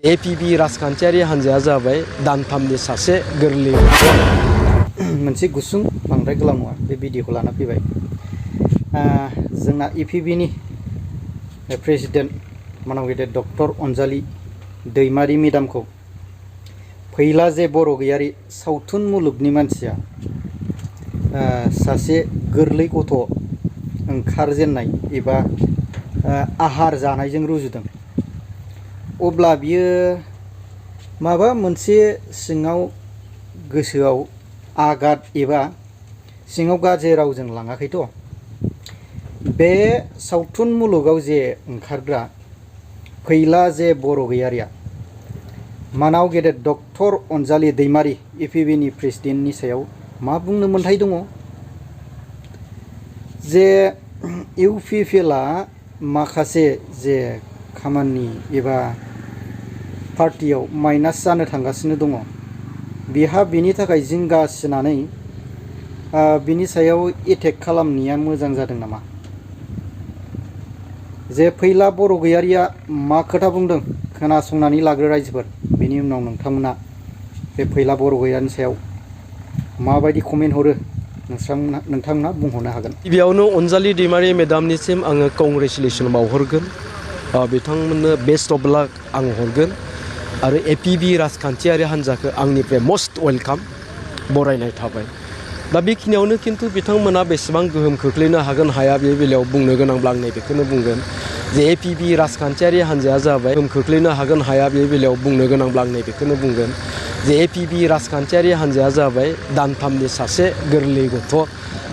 APB राजखान्थियारि हान्जाया जाबाय दानथामनि सासे गोरलै मोनसे गुसुं बांद्राय गोलाव नङा बे भिडिअखौ लाना फैबाय। जोंना APBनि प्रेसिडेन्ट मानव गेदेर डक्टर अनजालि दैमारि मेडामखौ फैला जे बर' गैयारि सावथुन मुलुगनि मानसिया सासे गोरलै गथ' ओंखारजेननाय एबा आहार जानायजों रुजुदों। अब्ला बियो माबा मोनसे सिङाव गोसोआव आघात एबा सिङाव गाज्रि रावजों लाङाखैथ'। बे सावथुन मुलुगाव जे ओंखारग्रा फैला जे बर' गैयारिया मानाव गेदेर डक्टर अनजालि दैमारि APBनि प्रेसिडेन्टनि सायाव मा बुंनो मोन्थाय दङ। जे UPPLआ माखासे जे खामानि एबा पार्टियाव माइनास जानो थांगासिनो दङ, बिहा बिनि थाखाय जिंगासिनानै बिनि सायाव एटेक खालामनाया मोजां जादों नामा? जे फैला बर' गैयारिया मा खोथा बुंदों खोनासंनानै लाग्रो रायजोफोर, बेनि उनाव नोंथांमोना बे फैला बर' गैयारिनि सायाव माबायदि कमेन्ट हरो नोंथांमोना बुंहरनो हागोन। गिबियावनो अनजालि दैमारि मेडामनिसिम आङो कंग्रेचुलेसन बावहरगोन। बिथांमोननो बेस्ट अफ लाक आं हरगोन आरो APB राजखान्थियारि हान्जाखौ आंनिफ्राय मस्ट वेलकाम बरायनाय थाबाय। दा बेखिनियावनो खिन्थु बिथांमोना बेसेबां गोहोम खोख्लैनो हागोन हाया बे बेलायाव बुंनो गोनांब्ला आं नैबेखौनो बुंगोन जे APB राजखान्थियारि हान्जाया जाबाय गोहोम खोख्लैनो हागोन हाया बे बेलायाव बुंनो गोनांब्ला आं नैबेखौनो बुंगोन जे APB राजखान्थियारि हान्जाया जाबाय दानथामनि सासे गोरलै गथ'।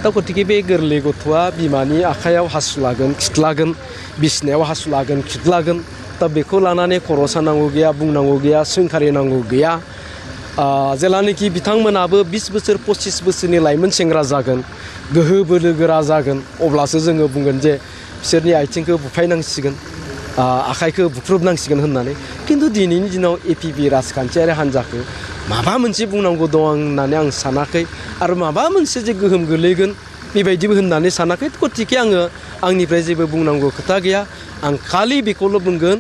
दा गतिके बे गोरलै गथ'आ बिमानि आखायाव हासुलागोन खिथ्लागोन, बिसिनायाव हासुलागोन खिथ्लागोन। दा बेखौ लानानै खर' सानांगौ गैया, बुंनांगौ गैया, सोंखारिनांगौ गैया। जेलानोखि बिथांमोनाबो 20 बोसोर 25 बोसोरनि लाइमोन सेंग्रा जागोन, गोहो बोलो गोरा जागोन, अब्लासो जोङो बुंगोन जे बिसोरनि आथिंखौ बुफायनांसिगोन, आखाइखौ बुख्रुबनांसिगोन होननानै। खिन्थु दिनैनि दिनाव APB राजखान्थियारि हान्जाखौ माबा मोनसे बुंनांगौ दं होननानै आं सानाखै आरो माबा मोनसे जे गोहोम गोलैगोन बेबायदिबो होननानै सानाखै। गतिके आङो आंनिफ्राय जेबो बुंनांगौ खोथा गैया। आं खालि बेखौल' बुंगोन